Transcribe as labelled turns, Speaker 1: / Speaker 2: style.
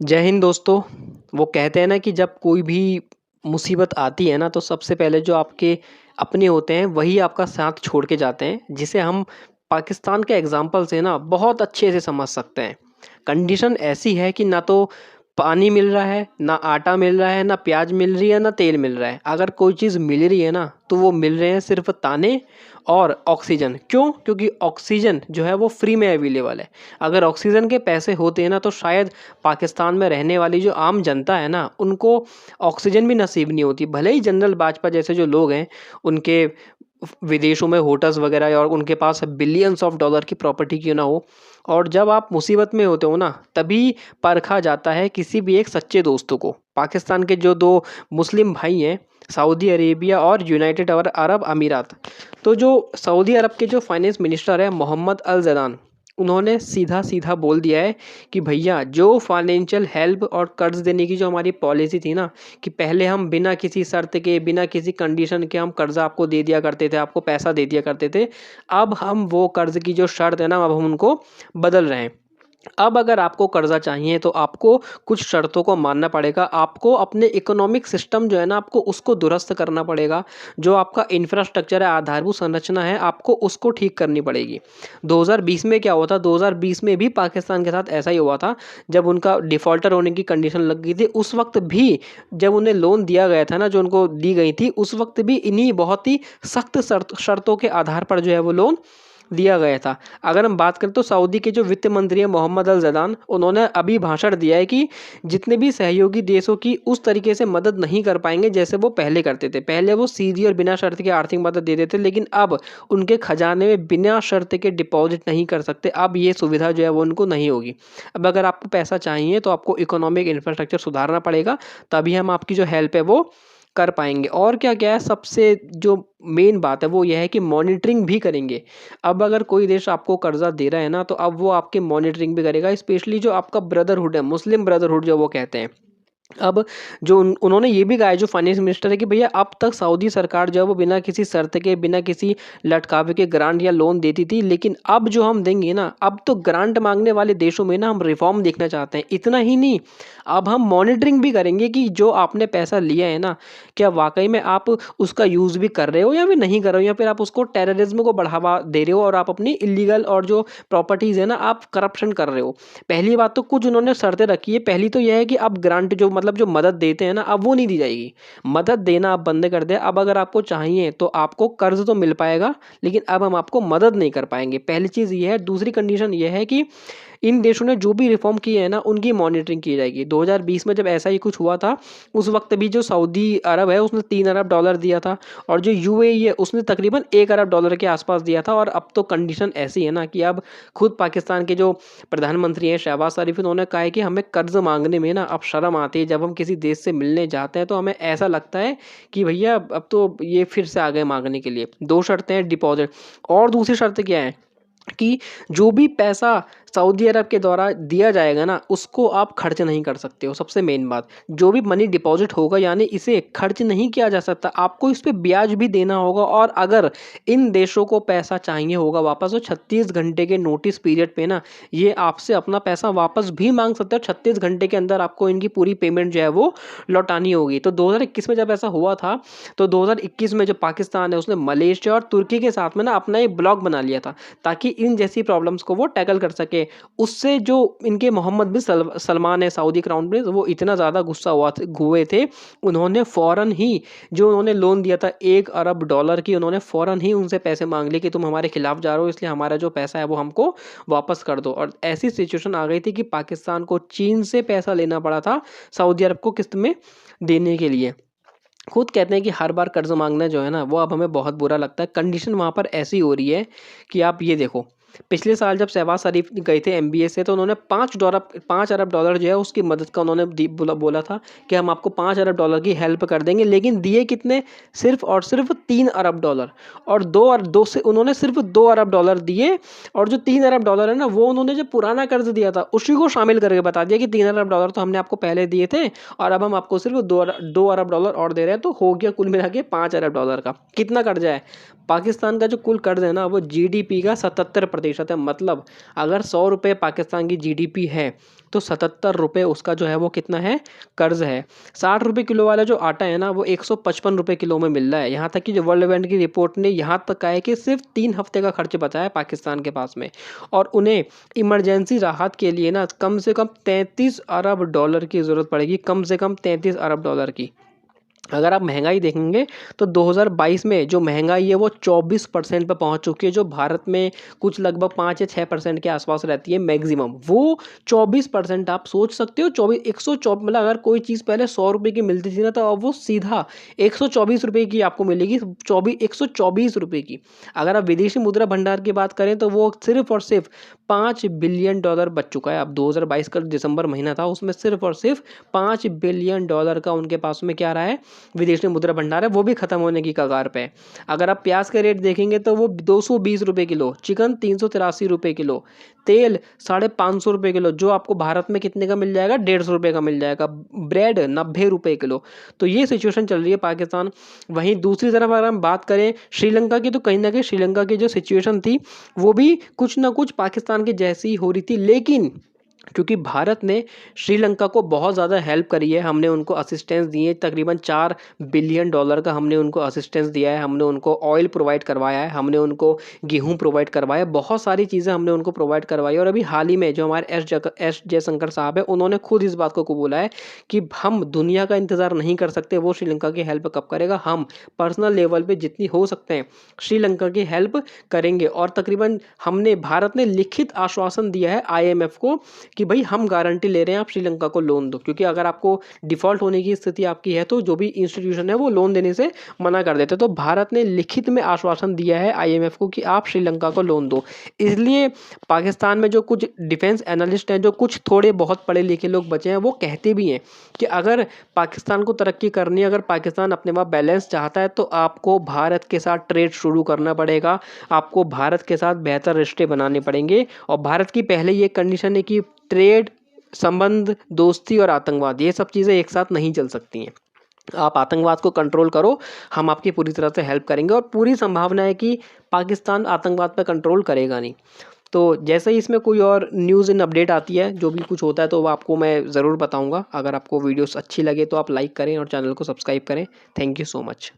Speaker 1: जय हिंद दोस्तों। वो कहते हैं ना कि जब कोई भी मुसीबत आती है ना तो सबसे पहले जो आपके अपने होते हैं वही आपका साथ छोड़ के जाते हैं, जिसे हम पाकिस्तान के एग्जाम्पल से ना बहुत अच्छे से समझ सकते हैं। कंडीशन ऐसी है कि ना तो पानी मिल रहा है, ना आटा मिल रहा है, ना प्याज मिल रही है, ना तेल मिल रहा है। अगर कोई चीज़ मिल रही है ना तो वो मिल रहे हैं सिर्फ ताने और ऑक्सीजन। क्यों? क्योंकि ऑक्सीजन जो है वो फ्री में अवेलेबल है। अगर ऑक्सीजन के पैसे होते हैं ना तो शायद पाकिस्तान में रहने वाली जो आम जनता है ना उनको ऑक्सीजन भी नसीब नहीं होती। भले ही जनरल बाजपा जैसे जो लोग हैं उनके विदेशों में होटल्स वगैरह और उनके पास बिलियंस ऑफ डॉलर की प्रॉपर्टी क्यों ना हो, और जब आप मुसीबत में होते हो ना तभी परखा जाता है किसी भी एक सच्चे दोस्तों को। पाकिस्तान के जो दो मुस्लिम भाई हैं, सऊदी अरेबिया और यूनाइटेड अरब अमीरात, तो जो सऊदी अरब के जो फाइनेंस मिनिस्टर है मोहम्मद अल जैदान, उन्होंने सीधा सीधा बोल दिया है कि भैया जो फाइनेंशियल हेल्प और कर्ज देने की जो हमारी पॉलिसी थी ना, कि पहले हम बिना किसी शर्त के बिना किसी कंडीशन के हम कर्जा आपको दे दिया करते थे, आपको पैसा दे दिया करते थे। अब हम वो कर्ज की जो शर्त है ना अब हम उनको बदल रहे हैं। अब अगर आपको कर्जा चाहिए तो आपको कुछ शर्तों को मानना पड़ेगा। आपको अपने इकोनॉमिक सिस्टम जो है ना आपको उसको दुरुस्त करना पड़ेगा। जो आपका इंफ्रास्ट्रक्चर है, आधारभूत संरचना है, आपको उसको ठीक करनी पड़ेगी। 2020 में क्या हुआ था? 2020 में भी पाकिस्तान के साथ ऐसा ही हुआ था। जब उनका डिफॉल्टर होने की कंडीशन लग गई थी उस वक्त भी, जब उन्हें लोन दिया गया था ना, जो उनको दी गई थी, उस वक्त भी इन्हीं बहुत ही सख्त शर्तों के आधार पर जो है वो लोन दिया गया था। अगर हम बात करें तो सऊदी के जो वित्त मंत्री हैं मोहम्मद अल जैदान, उन्होंने अभी भाषण दिया है कि जितने भी सहयोगी देशों की उस तरीके से मदद नहीं कर पाएंगे जैसे वो पहले करते थे। पहले वो सीधी और बिना शर्त के आर्थिक मदद देते थे, लेकिन अब उनके खजाने में बिना शर्त के डिपॉजिट नहीं कर सकते। अब ये सुविधा जो है वो उनको नहीं होगी। अब अगर आपको पैसा चाहिए तो आपको इकोनॉमिक इंफ्रास्ट्रक्चर सुधारना पड़ेगा, तभी हम आपकी जो हेल्प है वो कर पाएंगे। और क्या क्या है, सबसे जो मेन बात है वो यह है कि मॉनिटरिंग भी करेंगे। अब अगर कोई देश आपको कर्जा दे रहा है ना तो अब वो आपके मॉनिटरिंग भी करेगा, स्पेशली जो आपका ब्रदरहुड है, मुस्लिम ब्रदरहुड जो वो कहते हैं। अब जो उन्होंने ये भी कहा है जो फाइनेंस मिनिस्टर है कि भैया अब तक सऊदी सरकार जो है वो बिना किसी शर्त के बिना किसी लटकावे के ग्रांट या लोन देती थी, लेकिन अब जो हम देंगे ना, अब तो ग्रांट मांगने वाले देशों में ना हम रिफॉर्म देखना चाहते हैं। इतना ही नहीं, अब हम मॉनिटरिंग भी करेंगे कि जो आपने पैसा लिया है ना, क्या वाकई में आप उसका यूज़ भी कर रहे हो या फिर नहीं कर रहे हो, या फिर आप उसको टेररिज्म को बढ़ावा दे रहे हो और आप अपनी इलीगल और जो प्रॉपर्टीज़ है ना आप करप्शन कर रहे हो। पहली बात तो कुछ उन्होंने शर्तें रखी है। पहली तो यह है कि अब ग्रांट जो मतलब जो मदद देते हैं ना अब वो नहीं दी जाएगी। मदद देना आप बंद कर दें। अब अगर आपको चाहिए तो आपको कर्ज तो मिल पाएगा, लेकिन अब हम आपको मदद नहीं कर पाएंगे। पहली चीज़ ये है। दूसरी कंडीशन ये है कि इन देशों ने जो भी रिफॉर्म किए हैं ना उनकी मॉनिटरिंग की जाएगी। 2020 में जब ऐसा ही कुछ हुआ था उस वक्त भी जो सऊदी अरब है उसने $3 अरब दिया था, और जो यूएई है उसने तकरीबन $1 अरब के आसपास दिया था। और अब तो कंडीशन ऐसी है ना कि अब खुद पाकिस्तान के जो प्रधानमंत्री हैं शहबाज शरीफ, उन्होंने कहा है कि हमें कर्ज मांगने में ना अब शर्म आती है। जब हम किसी देश से मिलने जाते हैं तो हमें ऐसा लगता है कि भैया अब तो ये फिर से आ गए मांगने के लिए। दो शर्तें हैं, डिपॉजिट, और दूसरी शर्त क्या है कि जो भी पैसा सऊदी अरब के द्वारा दिया जाएगा ना उसको आप खर्च नहीं कर सकते हो। सबसे मेन बात, जो भी मनी डिपॉजिट होगा यानी इसे खर्च नहीं किया जा सकता, आपको इस पे ब्याज भी देना होगा। और अगर इन देशों को पैसा चाहिए होगा वापस तो 36 घंटे के नोटिस पीरियड पे ना ये आपसे अपना पैसा वापस भी मांग सकते हैं। 36 घंटे के अंदर आपको इनकी पूरी पेमेंट जो है वो लौटानी होगी। तो 2021 में जब ऐसा हुआ था तो 2021 में जो पाकिस्तान है उसने मलेशिया और तुर्की के साथ में ना अपना एक ब्लॉक बना लिया था, ताकि इन जैसी प्रॉब्लम्स को वो टैकल कर सके। उससे जो इनके मोहम्मद बिन सलमान है सऊदी क्राउन प्रिंस, वो इतना ज़्यादा गुस्सा हुए थे, उन्होंने फ़ौरन ही जो उन्होंने लोन दिया था $1 अरब की, उन्होंने फ़ौरन ही उनसे पैसे मांग लिए कि तुम हमारे खिलाफ जा रहे हो इसलिए हमारा जो पैसा है वो हमको वापस कर दो। और ऐसी सिचुएशन आ गई थी कि पाकिस्तान को चीन से पैसा लेना पड़ा था सऊदी अरब को किस्त में देने के लिए। खुद कहते हैं कि हर बार कर्ज मांगना जो है ना वो अब हमें बहुत बुरा लगता है। कंडीशन वहाँ पर ऐसी हो रही है कि आप ये देखो, पिछले साल जब शहबाज शरीफ गए थे एमबीए से तो उन्होंने $5 अरब जो है उसकी मदद का उन्होंने बोला था कि हम आपको $5 अरब की हेल्प कर देंगे, लेकिन दिए कितने? सिर्फ और सिर्फ $3 अरब। और दो से उन्होंने सिर्फ $2 अरब दिए, और जो $3 अरब है ना वो उन्होंने जो पुराना कर्ज दिया था उसी को शामिल करके बता दिया कि $3 अरब तो हमने आपको पहले दिए थे और अब हम आपको सिर्फ $2 अरब और दे रहे हैं। तो हो गया कुल मिला के $5 अरब का। कितना कर्जा है? पाकिस्तान का जो कुल कर्ज है ना वो जीडीपी का 77% है। मतलब अगर 100 रुपये पाकिस्तान की जीडीपी है तो 77 रुपये उसका जो है वो कितना है, कर्ज है। 60 रुपये किलो वाला जो आटा है ना वो 155 रुपये किलो में मिल रहा है। यहाँ तक कि जो वर्ल्ड बैंक की रिपोर्ट ने यहाँ तक कहा है कि सिर्फ 3 हफ्ते का खर्च बचा है पाकिस्तान के पास में, और उन्हें इमरजेंसी राहत के लिए ना कम से कम 33 अरब डॉलर की ज़रूरत पड़ेगी, कम से कम 33 अरब डॉलर की। अगर आप महंगाई देखेंगे तो 2022 में जो महंगाई है वो 24% पे पहुंच चुकी है, जो भारत में कुछ लगभग 5 या 6% के आसपास रहती है मैक्सिमम, वो 24%। आप सोच सकते हो 124, मतलब अगर कोई चीज़ पहले 100 रुपये की मिलती थी ना तो अब वो सीधा 124 रुपये की आपको मिलेगी, 124 रुपये की। अगर आप विदेशी मुद्रा भंडार की बात करें तो वो सिर्फ और सिर्फ 5 बिलियन डॉलर बच चुका है। अब 2022 का दिसंबर महीना था उसमें सिर्फ और सिर्फ 5 बिलियन डॉलर का उनके पास में क्या रहा है, विदेशी मुद्रा भंडार है, वो भी खत्म होने की कगार पे है। अगर आप प्याज का रेट देखेंगे तो वो 220 रुपये किलो, चिकन 383 रुपये किलो, तेल 550 रुपये किलो, जो आपको भारत में कितने का मिल जाएगा, 150 रुपये का मिल जाएगा, ब्रेड 90 रुपये किलो। तो ये सिचुएशन चल रही है पाकिस्तान। वहीं दूसरी तरफ अगर हम बात करें श्रीलंका की, तो कहीं ना कहीं श्रीलंका की जो सिचुएशन थी वो भी कुछ ना कुछ पाकिस्तान की जैसी हो रही थी, लेकिन क्योंकि भारत ने श्रीलंका को बहुत ज़्यादा हेल्प करी है, हमने उनको असिस्टेंस दी है, तकरीबन 4 बिलियन डॉलर का हमने उनको असिस्टेंस दिया है, हमने उनको ऑयल प्रोवाइड करवाया है, हमने उनको गेहूं प्रोवाइड करवाया है, बहुत सारी चीज़ें हमने उनको प्रोवाइड करवाई है। और अभी हाल ही में जो हमारे एस जयशंकर साहब है, उन्होंने खुद इस बात को बोला है कि हम दुनिया का इंतज़ार नहीं कर सकते, वो श्रीलंका की हेल्प कब करेगा, हम पर्सनल लेवल पर जितनी हो सकते हैं श्रीलंका की हेल्प करेंगे। और तकरीबन भारत ने लिखित आश्वासन दिया है IMF को कि भाई हम गारंटी ले रहे हैं आप श्रीलंका को लोन दो, क्योंकि अगर आपको डिफॉल्ट होने की स्थिति आपकी है तो जो भी इंस्टीट्यूशन है वो लोन देने से मना कर देते। तो भारत ने लिखित में आश्वासन दिया है IMF को कि आप श्रीलंका को लोन दो। इसलिए पाकिस्तान में जो कुछ डिफेंस एनालिस्ट हैं, जो कुछ थोड़े बहुत पढ़े लिखे लोग बचे हैं, वो कहते भी हैं कि अगर पाकिस्तान को तरक्की करनी है, अगर पाकिस्तान अपने वहाँ बैलेंस चाहता है तो आपको भारत के साथ ट्रेड शुरू करना पड़ेगा, आपको भारत के साथ बेहतर रिश्ते बनाने पड़ेंगे। और भारत की पहले ये कंडीशन है कि ट्रेड, संबंध, दोस्ती और आतंकवाद, ये सब चीज़ें एक साथ नहीं चल सकती हैं। आप आतंकवाद को कंट्रोल करो, हम आपकी पूरी तरह से हेल्प करेंगे, और पूरी संभावना है कि पाकिस्तान आतंकवाद पर कंट्रोल करेगा नहीं। तो जैसे ही इसमें कोई और न्यूज़ इन अपडेट आती है, जो भी कुछ होता है, तो वो आपको मैं ज़रूर बताऊंगा। अगर आपको वीडियोस अच्छी लगे तो आप लाइक करें और चैनल को सब्सक्राइब करें। Thank you so much.